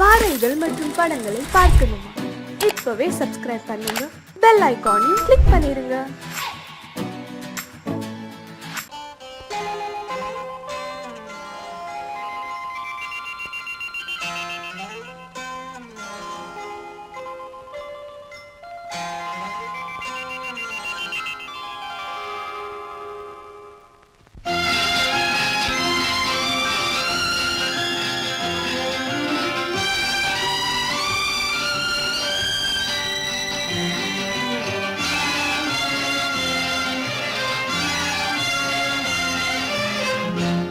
பாடல்கள் மற்றும் படங்களை பார்க்கணுமா? இப்பவே சப்ஸ்கிரைப் பண்ணுங்க, பெல் ஐகானையும் கிளிக் பண்ணிருங்க.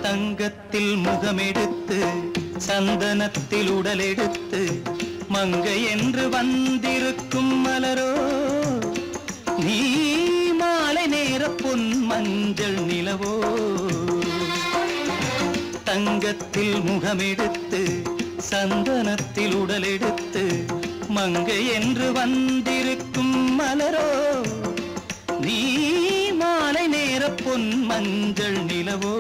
தங்கத்தில் முகமெடுத்து சந்தனத்தில் உடலெடுத்து மங்கை என்று வந்திருக்கும் மலரோ, நீ மாலை நேர பொன் மஞ்சள் நிலவோ. தங்கத்தில் முகமெடுத்து சந்தனத்தில் உடலெடுத்து மங்கை என்று வந்திருக்கும் மலரோ, நீ மாலை நேர பொன் மஞ்சள் நிலவோ.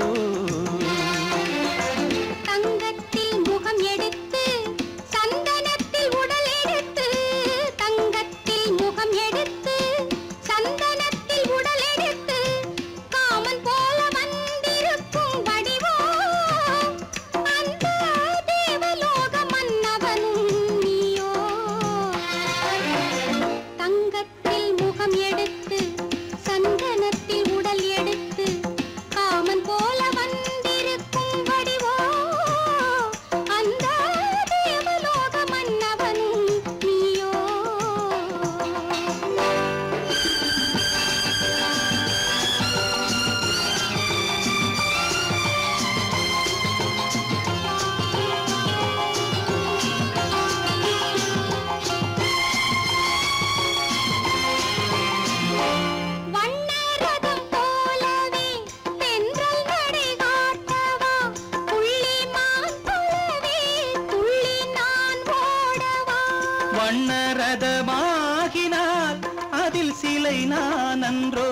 வண்ணரதமாகினால் அதில் சிலை நான் அன்றோ,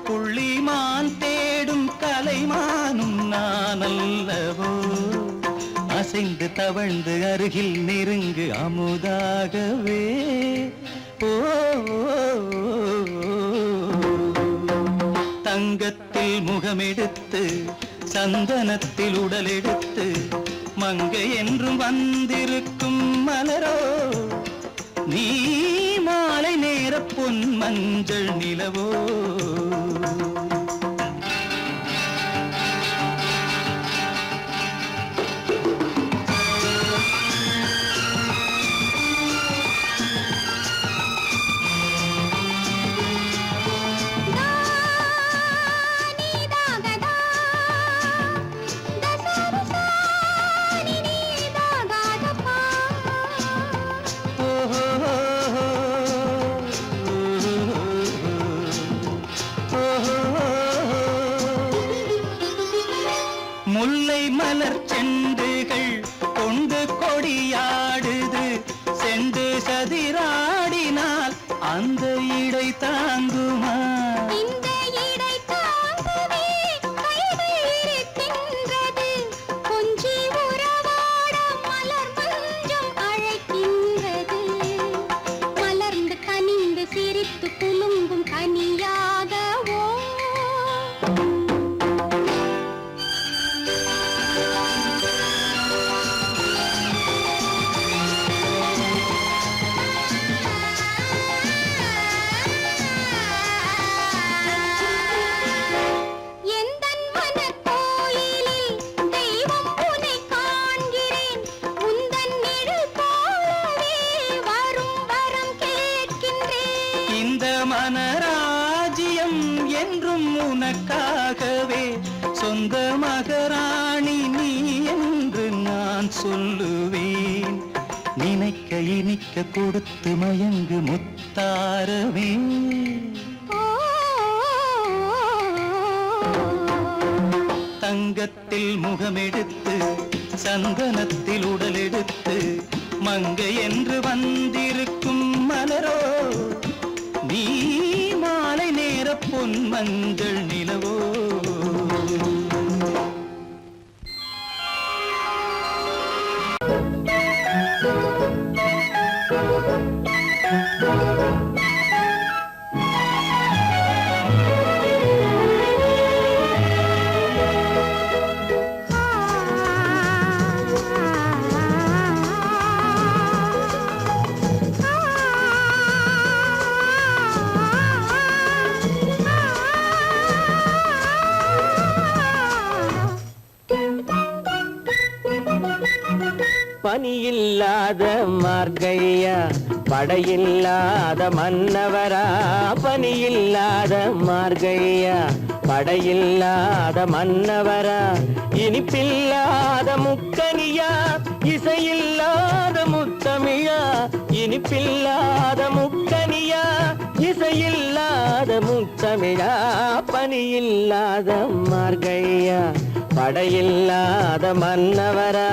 புள்ளிமான் தேடும் கலைமானும் நான் அல்லவோ. அசைந்து தவழ்ந்து அருகில் நெருங்கு அமுதாகவே. ஓ தங்கத்தில் முகமெடுத்து சந்தனத்தில் உடலெடுத்து மங்கை என்றும் வந்திருக்கும் மலரோ, நீ மாலை நேர பொன் மஞ்சள் நிலவோ. முல்லை மலர் செண்டுகள் கொண்டு கொடியாடுது, செண்டு சதிராடினால் அந்த இடை தாங்குமா? இந்த இடை தாங்குவே கைகள் இருக்கின்றது, கொஞ்சி உறவாட மலர் மஞ்சம் அழைக்கின்றது. மலர்ந்து கனிந்து சிரித்து குலுங்கும் கனியாகவோ. இந்த மனராஜ்யம் என்றும் உனக்காகவே, சொந்த மகராணி நீ என்று நான் சொல்லுவேன். நினைக்க இனிக்க கொடுத்து மயங்கு முத்தாரவே. தங்கத்தில் முகமெடுத்து சந்தனத்தில் உடலெடுத்து மங்கை என்று வந்திருக்கும் மலரோ, நீ மாலை நேர பொன் மஞ்சள் நிலவோ. பனியில்லாத மார்கழியா படையில்லாத மன்னவரா பனியில்லாத மார்கழியா படையில்லாத மன்னவரா இனிப்பில்லாத முக்கனியா இசையில்லாத முத்தமிழா இனிப்பில்லாத முக்கனியா இசையில்லாத முத்தமிழா பனியில்லாத மார்கழியா படையில்லாத மன்னவரா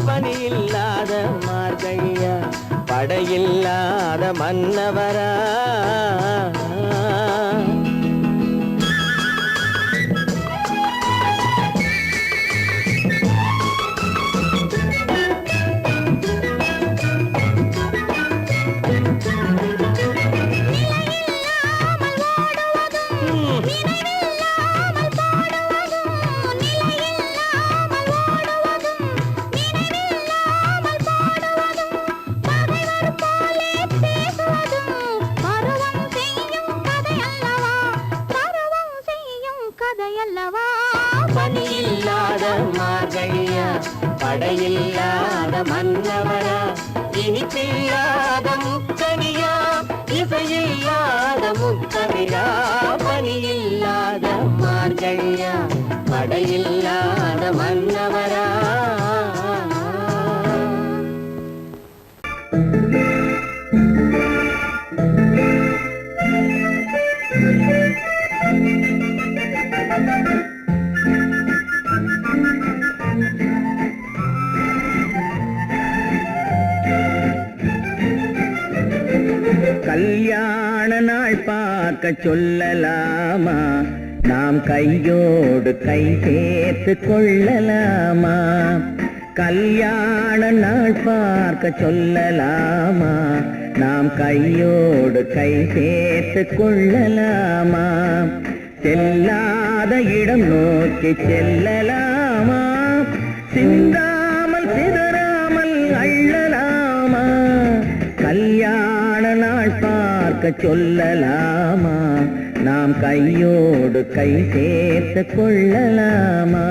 பனியில்லாத மார்கழியா படையில்லாத மன்னவரா பனியில்லாத மார்கழியா படையில்லாத மன்னவரா இனிப்பில்லாத முக்கனியா இசையில்லாத முத்தமிழா பனியில்லாத மார்கழியா படையில்லாத மன்னவரா கல்யாண நாள் பார்க்க சொல்லலாமா நாம் கையோடு கை சேர்த்து கொள்ளலாமா கல்யாண நாள் பார்க்க சொல்லலாமா நாம் கையோடு கை சேர்த்து கொள்ளலாமா செல்லாத இடம் நோக்கி செல்லலாமா சிந்தாமல் சிதறாமல் அள்ளலாமா கல்யாண நாள் பார்க்க சொல்லலாமா நாம் கையோடு கை சேர்த்து கொள்ளலாமா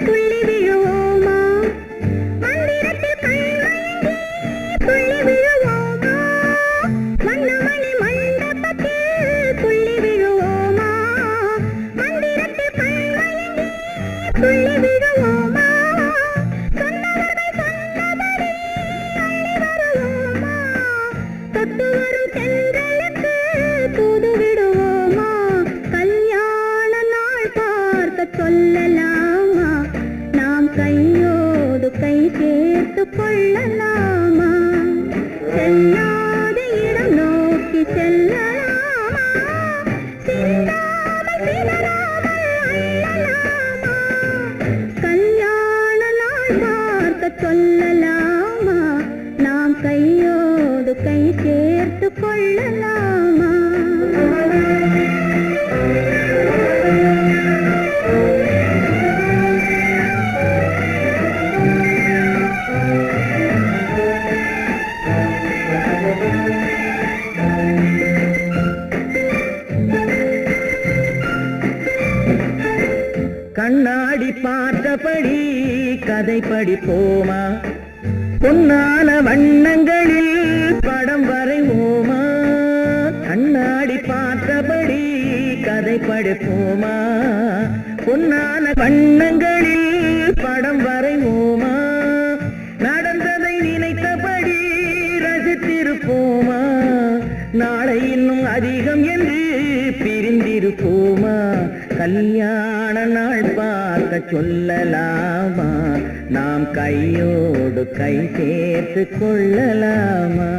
துள்ளி விழுவோமா கையோடு கை சேர்த்து கொள்ளலாமா? கண்ணாடி பார்த்தபடி கதை படிப்போமா? பொன்னான வண்ணங்களில் படம் வரைவோமா? கண்ணாடி பார்த்தபடி கதை படிப்போமா? பொன்னான வண்ணங்களில் படம் வரைவோமா? நடந்ததை நினைத்தபடி ரசித்திருப்போமா? நாளை இன்னும் அதிகம் என்று பிரிந்திருப்போமா? கல்யாண நாள் பார்க்க சொல்லலாமா? நாம் கையோடு கை சேர்த்து கொள்ளலாமா?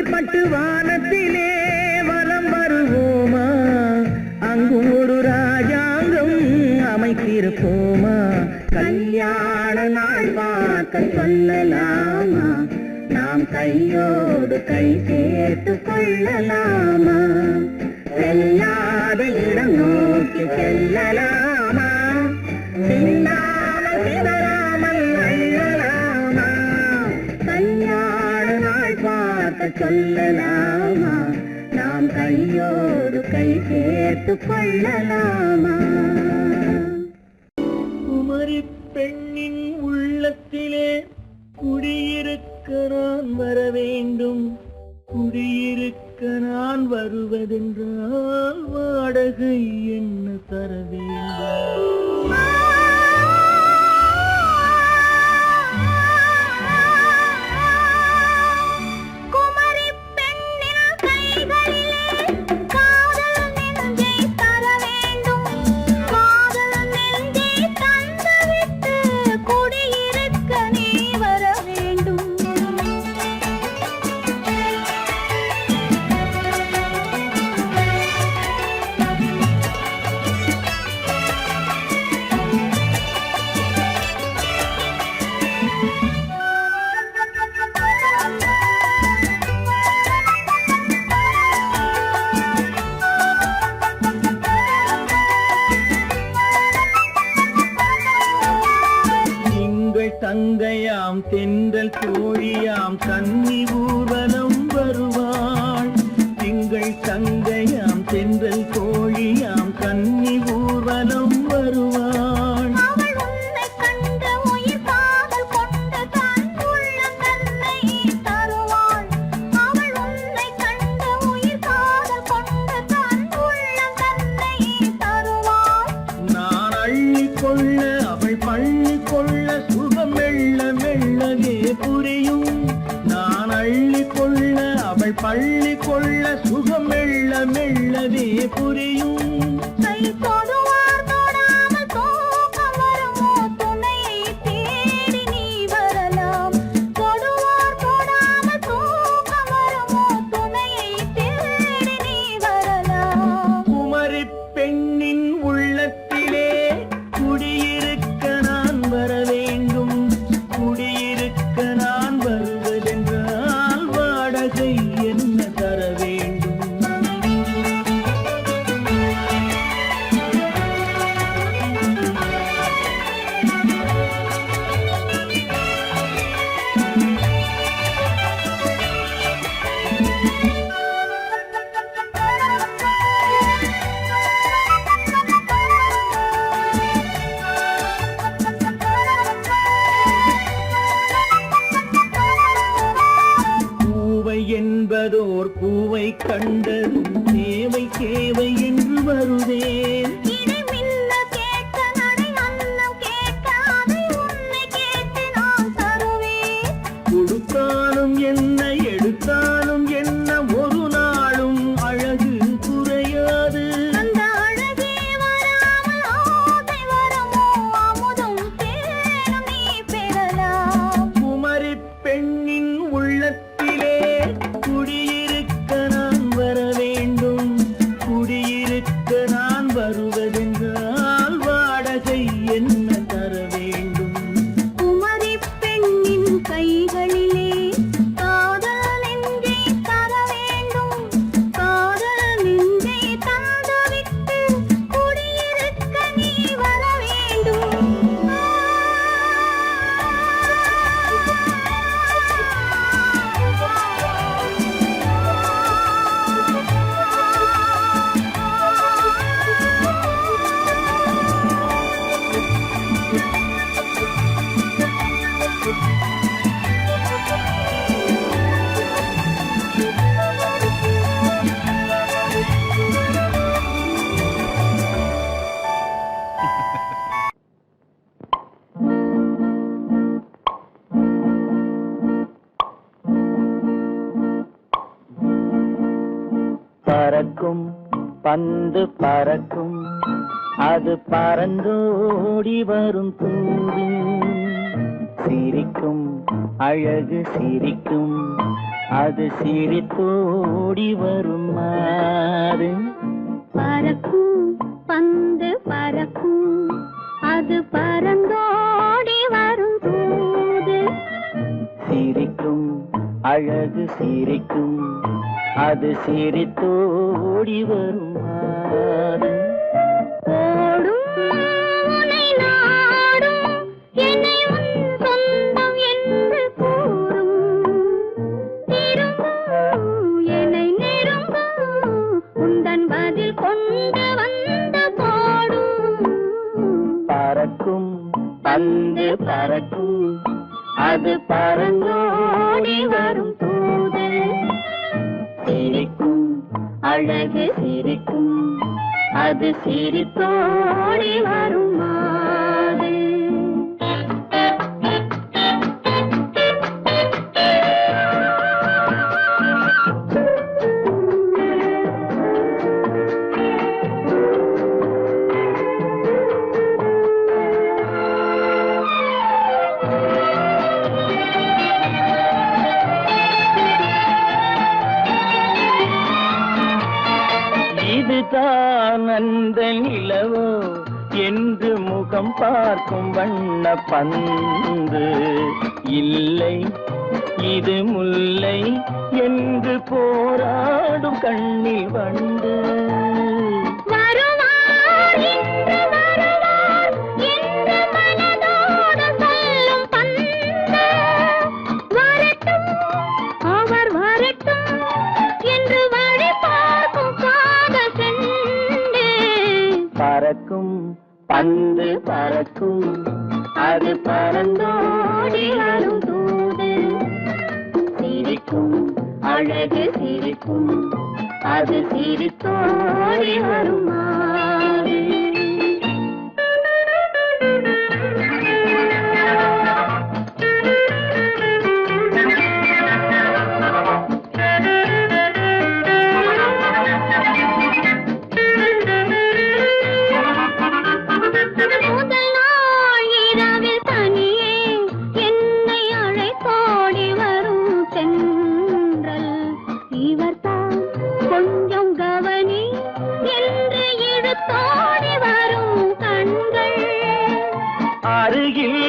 பட்டு வானத்திலே வலம் வருவோமா? அங்கும் ஒரு ராஜாங்கம் அமைத்திருப்போமா? கல்யாண நாள் பார்க்க சொல்லலாமா? நாம் கையோடு கை சேர்த்து கொள்ளலாமா? செல்லாத இடம் நோக்கி செல்லலாமா? சிந்தாமல் சிதறாமல் அள்ளலாமா? கல்யாண நாள் பார்க்க சொல்லலாமா? நாம் கையோடு கை சேர்த்து கொள்ளலாமா? குமரி பெண்ணின் உள்ளத்திலே குடியிருக்க நான் வர வேண்டும். குடியிருக்க நான் வருவதென்றால் வாடகை என்ன தர வேண்டும்? தங்கையாம் தென்றல் தோழியாம் கன்னி ஊர்வலம் வருவாள். திங்கள் தங்கையாம் தென்றல் தோழியாம் கன்னி ஊர்வலம் வருவாள். அவள் உன்னை கண்டு உயிர் காதல் கொண்டு தன் உள்ளம் தன்னை தருவாள். அவள் உன்னை கண்டு உயிர் காதல் கொண்டு தன் உள்ளம் தன்னை தருவாள். நான் அள்ளி கொள்ள அவள் பள்ளி கொள்ள மெல்ல மெல்லவே புரியும். நான் அள்ளி கொள்ள அவள் பள்ளி கொள்ள சுகம் மெல்ல மெல்லவே புரியும். கை தொடுவார் தொடாமல் தூக்கம் வருமோ? துணையை தேடி நீ வரலாம். தொடுவார் தொடாமல் தூக்கம் வருமோ? துணையை தேடி நீ வரலாம். குமரி பெண்ணின் உள்ளத்திலே குடியிருக்க நான் வர வேண்டும். குடியிருக்க நான் வருவதென்றால் வாடகை என்ன தர வேண்டும்? என்பதோர் பூவை கண்டதும் தேவை தேவை என்று வருவேன். இடி மின்னல் பந்து பறக்கும் அது பறந்தோடி வரும் தூது சிரிக்கும் அழகு சிரிக்கும் அது சிரித்தோடி வரும் மாறு பறக்கும் பந்து பறக்கும் அது பறந்தோடி வரும் தூது சிரிக்கும் அழகு சிரிக்கும் அது சிரித்தோடி வரும் மாறு ஓடும் உன்னை நாடும் என்னை உன் சொந்தம் என்று கூறும் திரும்பும் என்னை நெருங்கும் உந்தன் பதில் கொண்டு வந்து போடும் பறக்கும் பந்து பறக்கும் அது பறந்தோடி வரும் தூது சிரிக்கும் அழகு சிரிக்கும் அது சிரித்தோடி வரும் மாது இதுதான் அந்த நிலவோ என்று முகம் பார்க்கும் வண்ண பந்து இல்லை இது முல்லை என்று போராடும் கண்ணில் வண்டு வருவார் இன்று வருவார் என்று மனதோடு சொல்லும் பந்து வரட்டும் அவர் வரட்டும் என்று வழி பார்க்கும் காதல் சென்று பறக்கும் பந்து பறக்கும் அது பறந்தோடி வரும் தூது சிரிக்கும் அழகு சிரிக்கும் அது சிரித்தோடி வரும் மாறு முதல் நாள் இரவில் தனியே என்னை அழைத்தோடி வரும் தென்றல் இவர்தான் கொஞ்சம் கவனி என்று இழுத்தோடி வரும் கண்கள் அருகில்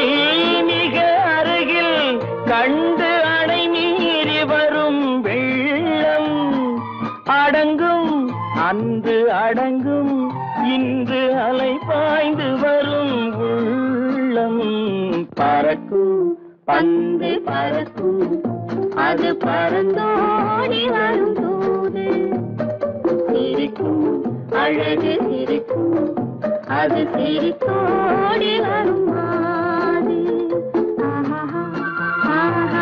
மிக அருகில் கண்டு அணை மீறி வரும் வெள்ளம் அடங்கும் அன்று அடங்கும் இன்று அலை பாய்ந்து வரும் உள்ளம் பறக்கும் பந்து பறக்கும் அது பறந்தோடி வரும் தூது சிரிக்கும் அழகு சிரிக்கும் அது சிரித்தோடி வரும் மாது ஆஹா ஆஹா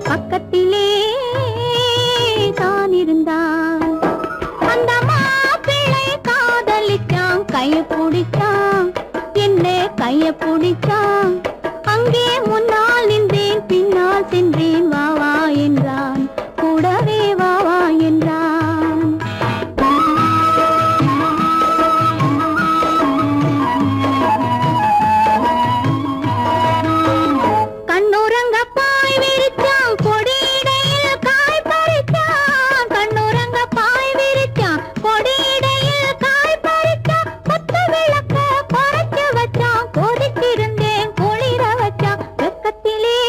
பக்கத்திலே தான் இருந்தான். அந்த மாப்பிள்ளை காதலிச்சான், கைய பிடிச்சான், என்ன கைய பிடிச்சான். அங்கே முன்னால் நின்றேன், பின்னால் சென்றேன், வா வா என்றான், கூடவே வா வா என்றான். கண்ணுறங்க பாய் விரிச்சான், கொடியிடையில் காய் பறிச்சான். கண்ணுறங்க பாய் விரிச்சான், கொடியிடையில் காய் பறிச்சான். கொத்து விளக்க குறைச்சு வச்சான், கொதிச்சிருந்தேன் குளிர வச்சான். வெக்கத்திலே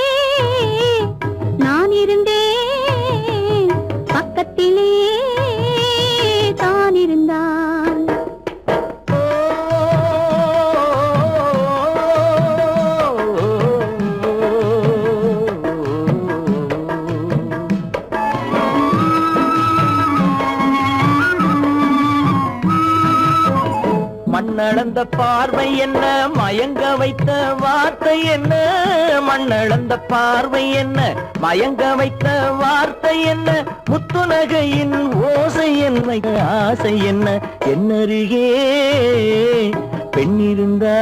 நான் இருந்தேன், பக்கத்திலே தான் இருந்தான். மண்ணளந்த பார்வை என்ன, மயங்க வைத்த வார்த்தை என்ன? மண்ணளந்த பார்வை என்ன, மயங்க வைத்த வார்த்தை என்ன? முத்துநகையின் ஓசை என்ன, ஆசை என்ன? என்னருகே பெண்ணிருந்தா,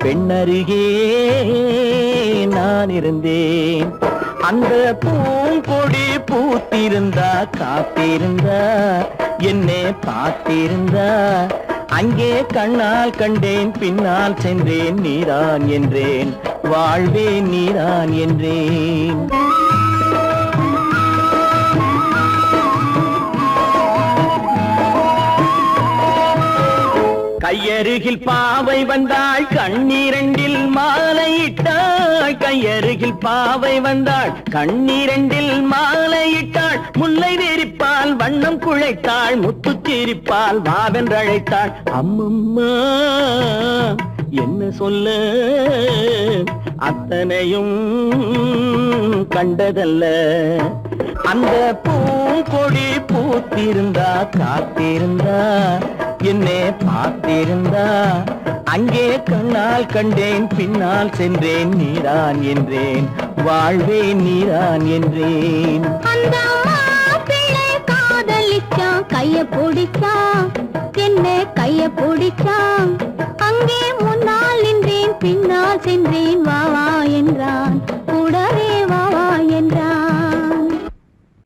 பெண்ணருகே நான் இருந்தேன். அந்த பூங்கொடி பூத்திருந்தா, காத்திருந்தா, என்னை பார்த்திருந்தா, அங்கே கண்ணால் கண்டேன், பின்னால் சென்றேன், நீதான் என்றேன், வாழ்வேன் நீதான் என்றேன். கையருகில் பாவை வந்தாள், கண்ணீரண்டில் மாலையிட்டாள். கையருகில் பாவை வந்தாள், கண்ணீரண்டில் மாலையிட்டாள். முல்லை வெறிப்பால் வண்ணம் குழைத்தாள், முத்துச் சிரிப்பால் வாவென்றழைத்தாள். அம்மம்மா என்ன சொல்ல, அத்தனையும் கண்டதல்ல. அந்த பூங்கொடி பூத்திருந்தா, காத்திருந்தா, என்னை பார்த்திருந்தா, அங்கே கண்ணால் கண்டேன், பின்னால் சென்றேன், நீதான் என்றேன், வாழ்வேன் நீதான் என்றேன். அந்த மாப்பிள்ளை காதலிச்சான், கைய பிடிச்சான், என்ன கைய பிடிச்சான். அங்கே முன்னால் நின்றேன், பின்னால் சென்றேன், வா வா என்றான், கூடவே வா வா என்றான்.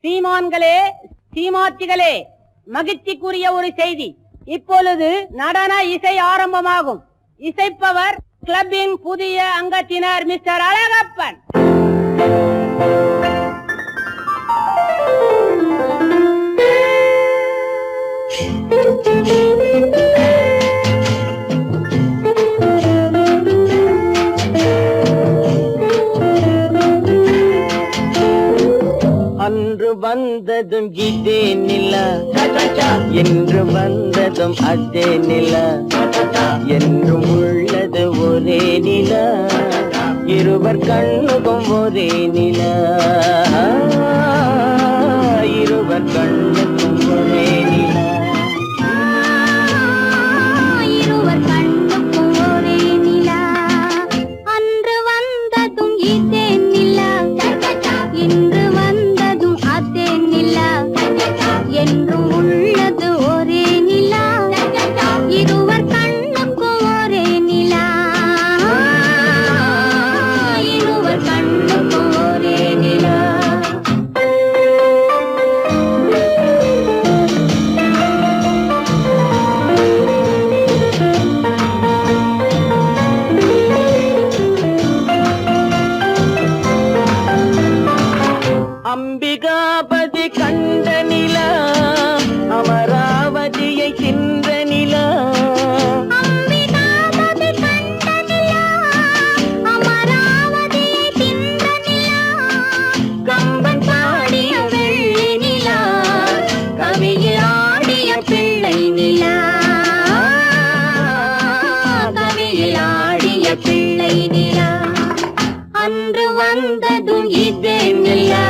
சீமான்களே, சீமாத்திகளே, மகிழ்ச்சிக்குரிய ஒரு செய்தி. இப்பொழுது நடன இசை ஆரம்பமாகும். இசைப்பவர் கிளப்பின் புதிய அங்கத்தினர் மிஸ்டர் அழகப்பன். அன்று வந்ததும் இதே நிலா, என்று வந்ததும் அதே நிலா, என்றும் உள்ளது ஒரே நிலா, இருவர் கண்ணுக்கும் ஒரே நிலா, இருவர் கண்ணுக்கும் ஒரே நிலா. இருவர் கண்ணுக்கும் ஒரே நிலா. அன்று வந்ததும் இதே நிலா, இன்று வந்ததும் அதே நிலா, என்றும் உள்ளது ஒரே நிலா, இருவர் கண்ணுக்கும் ஒரே நிலா, இருவர் கண்ணுக்கும் ஒரே நிலா. அம்பிகாபதி கண்ட நிலா, அமராவதியை தின்ற நிலா, அம்பிகாபதி கண்ட நிலா, அமராவதியை தின்ற நிலா, கம்பன் பாடிய வெள்ளி நிலா, கவியில் ஆடிய பிள்ளை நிலா, கவியில் ஆடிய பிள்ளை நிலா. அன்று வந்ததும் இதே நிலா,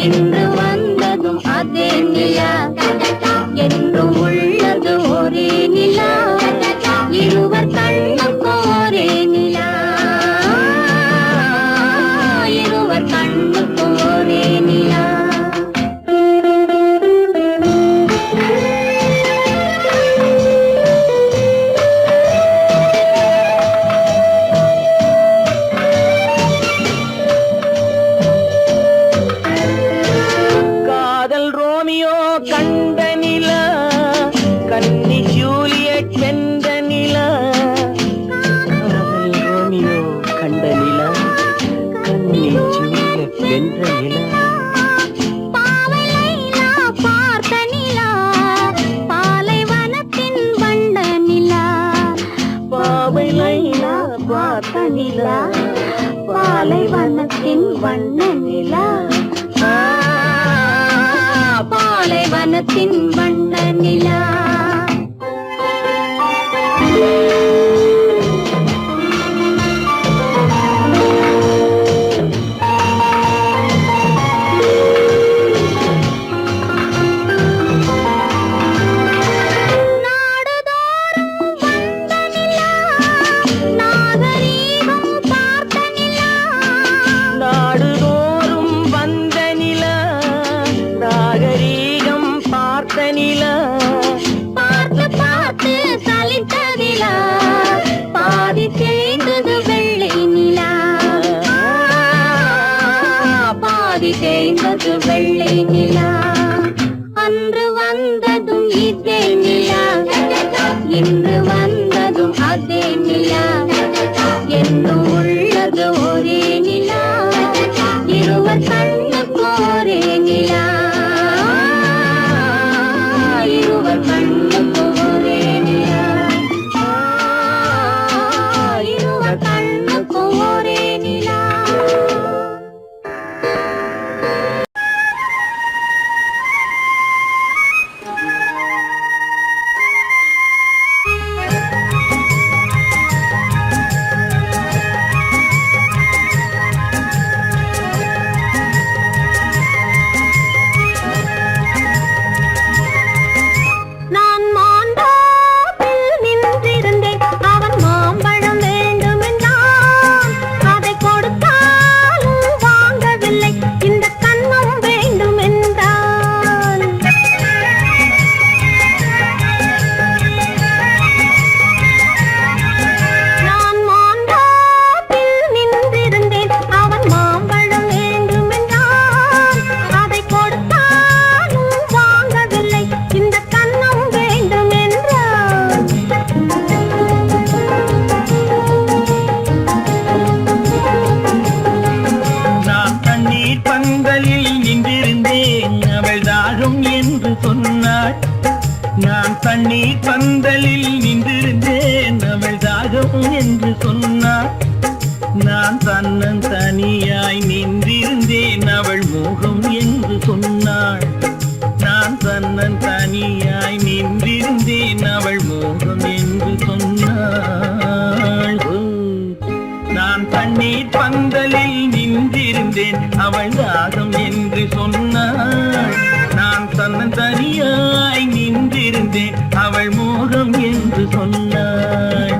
இன்று வந்ததும் அதே நிலா, என்றும் உள்ளது ஒரே நிலா, இருவர் கண்ணுக்கும் ஒரே நிலா, இருவர் வண்ண நிலா பாலைவனத்தின் வண்ண நிலா தேய்ந்தது வெள்ளை நிலா அன்று வந்ததும் இதே நிலா இன்று வந்ததும் அதே நிலா என்றும் உள்ளது ஒரே நிலா இருவர் கண்ணுக்கு ஒரே நிலா இருவர் கண்ணுக்கு ஒரே நிலா இருவர் கண்ணுக்கு ஒரே நிலா தண்ணீர் பந்தலில் நின்றிருந்தேன் அவள் தாகம் என்று சொன்னாள் நான் தன்னன் தனியாய் நின்றிருந்தேன் அவள் மோகம் என்று சொன்னாள் நான் தன்னன் தனியாய் நின்றிருந்தேன் அவள் மோகம் என்று சொன்னாள் நான் தண்ணீர் பந்தலில் நின்றிருந்தேன் அவள் தாகம் என்று சொன்னாள் நான் தன்னன் தனியாய் நின்றிருந்தேன் அவள் மோகம் என்று சொன்னாள்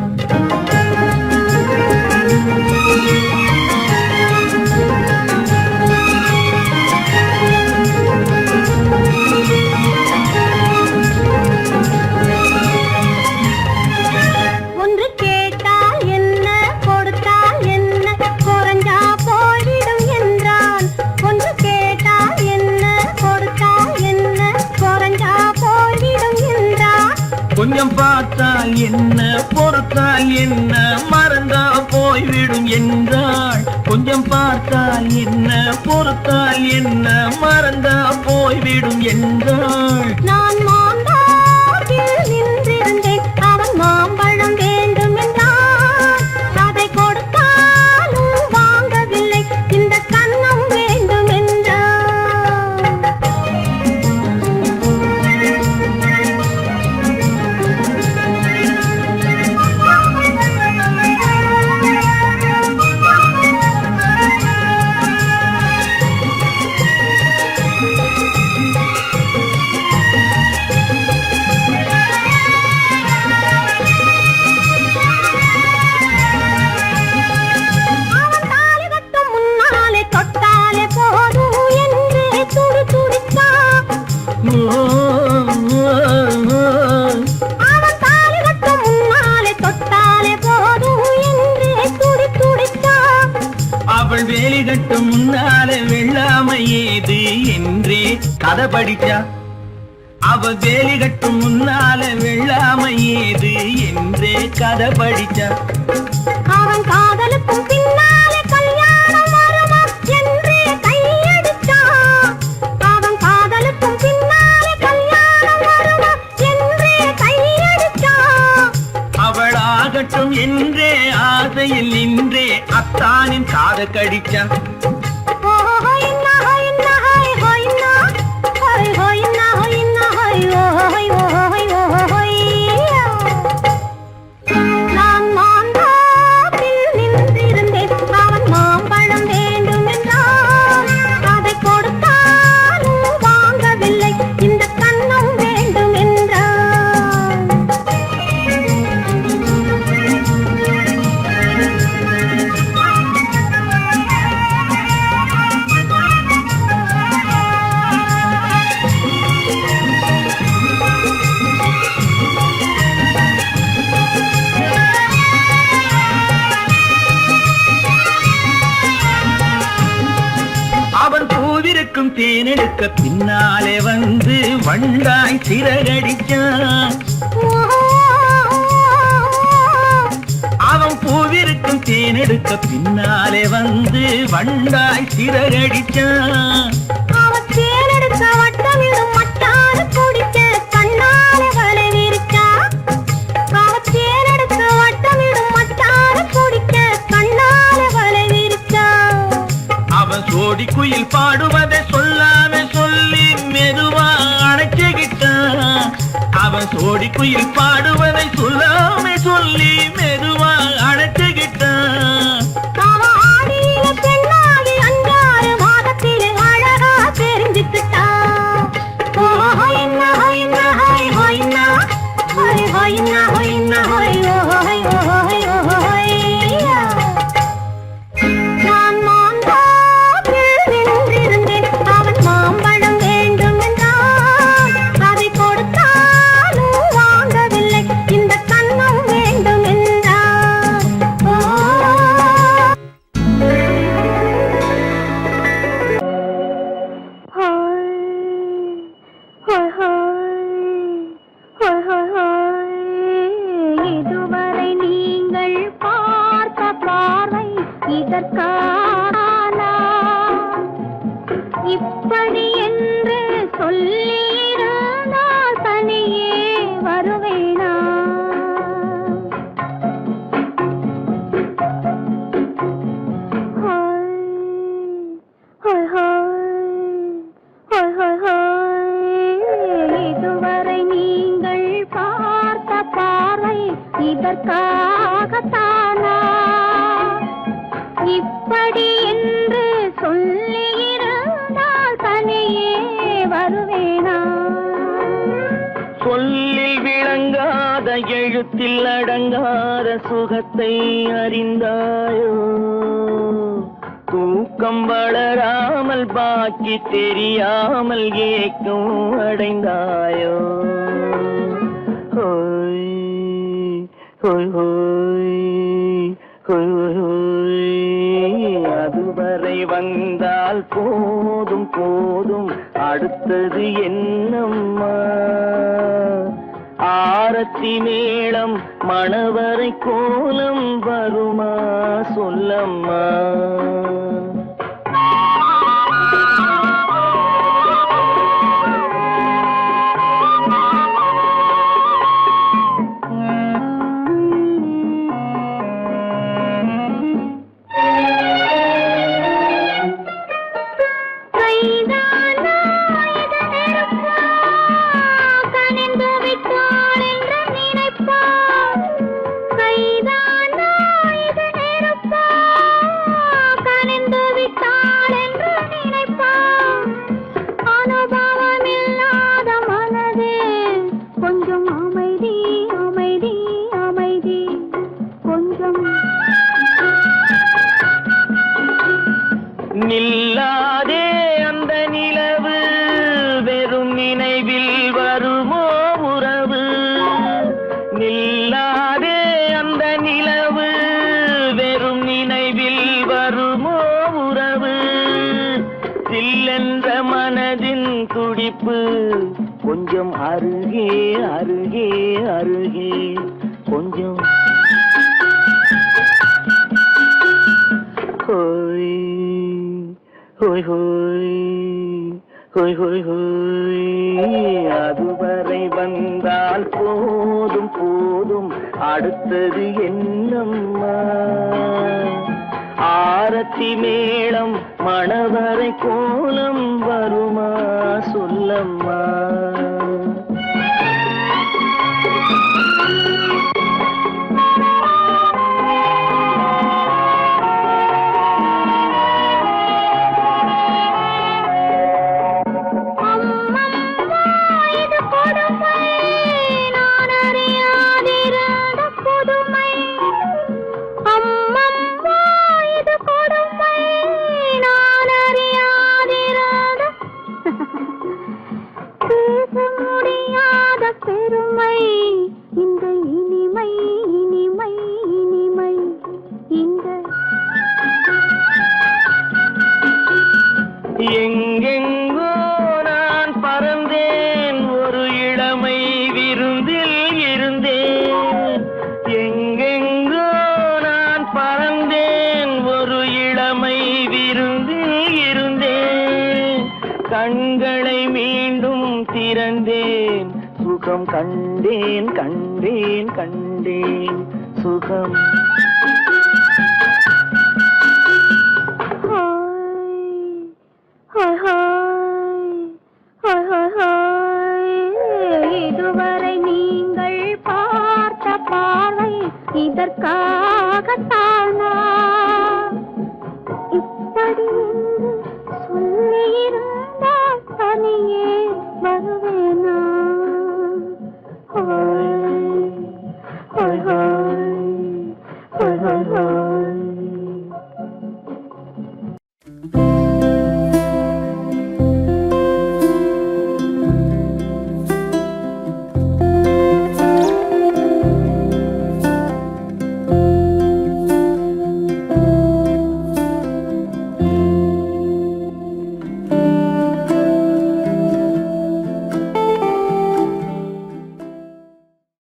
ஒன்று கேட்டால் என்ன கொடுத்தால் என்ன குறைஞ்சா போய்விடும் என்றான் ஒன்று கேட்டால் என்ன கொடுத்தால் என்ன குறைஞ்சா போய்விடும் என்றான் கொஞ்சம் பார்த்தால் என்ன பொறுத்தால் என்ன மறந்தா போய்விடும் என்றாள் கொஞ்சம் பார்த்தால் என்ன பொறுத்தால் என்ன மறந்தா போய்விடும் என்றாள் நான் மாந்தாட்டில் நின்றிருந்தேன் அவன் மாம்பழம் வேண்டும் என்றான் அதை கொடுத்தாலும் வாங்கவில்லை இந்த கன்னம் வேண்டும் என்றான் அவள் வேலி கட்டும் முன்னாலே வெள்ளாமை ஏது என்றே கதை படிச்சா அவள் வேலி கட்டும் முன்னாலே வெள்ளாமை ஏது என்றே கதை படிச்சா அவன் காதலுக்கும் பின்னாலே கல்யாணம் வருமா என்றே கையடிச்சா அவன் காதலுக்கும் பின்னாலே கல்யாணம் வருமா என்றே கையடிச்சா அவள் ஆகட்டும் என்றே ஆசையில் நின்றே அத்தானின் காத கடிச்சா பூவிருக்கும் தேனெடுக்க பின்னாலே வந்து வண்டாய் சிறகடிச்சான். அவன் பூவிருக்கும் தேனெடுக்க பின்னாலே வந்து வண்டாய் சிறகடிச்சான். அவன் தேனெடுக்க வட்டமிடும் மட்டாறு குடிக்க கண்ணாலே வலை விரிச்சா. அவன் தேனெடுக்க வட்டமிடும் மட்டாறு குடிக்க கண்ணாலே வலை விரிச்சா. அவன் சோடி குயில் பாடுவதை சொல்லாம சொல்லி மெதுவா அணைச்சுக்கிட்டான். அவன் சோடி குயில் பாடுவதை சொல்லாம சொல்லி மெதுவா அணைச்சுக்கிட்டான். அவன் ஆடியில பெண்ணாகி 5-6 மாதத்திலே அழகா தெரிஞ்சுக்கிட்டா. ஹொய்னா ஹொய்னா ஹொய் ஹொய்னா ஹொய் ஹொய்னா ஹொய்னா ஹொய் ஹொய் ஹொய் ஹொய்யா. நான் மாந்தாப்பில் நின்றிருந்தேன். அவன் மாம்பழம் வேண்டும் என்றான். அதை கொடுத்தாலும் வாங்கவில்லை. இந்த கண்ணம் வேண்டும் என்றான். இதுவரை நீங்கள் பார்த்த பார்வை இதற்கானா? இப்படி என்று சொல்லியிருந்தால் தனியே வருவேனா? இதுவரை நீங்கள் பார்த்த பார்வை இதற்காகத்தானா? இப்படி என்று சொல்லியிருந்தால் தனியே வருவேனா? சொல்லில் விளங்காத எழுத்தில் அடங்காத சுகத்தை அறிந்தாயோ? தூக்கம் வளராமல் பாக்கி தெரியாமல் ஏக்கம் அடைந்தாயோ? ஹோய் ஹோய் ஹோய் ஹோய் ஹோய். அதுவரை வந்தால் போதும் போதும், அடுத்தது என்னம்மா? ஆரத்தி மேளம் மணவரை கோலம் வருமா சொல்லம்மா? நில்லாதே அந்த நிலவு, வெறும் நினைவில் வருமோ உறவு? நில்லாதே அந்த நிலவு, வெறும் நினைவில் வருமோ உறவு? சில்லென்ற மனதின் துடிப்பு கொஞ்சம் அருகே அருகே அருகே கொஞ்சம். ஹோய் ஹோய் ஹோய் ஹோய் ஹோய் ஹோய். அதுவரை வந்தால் போதும் போதும், அடுத்தது என்னம்மா? ஆரத்தி மேளம் மணவரை கோலம் வருமா சொல்லம்மா? எங்கெங்க இருந்தேன், கண்களை மீண்டும் திறந்தேன், சுகம் கண்டேன் கண்டேன் கண்டேன் சுகம்.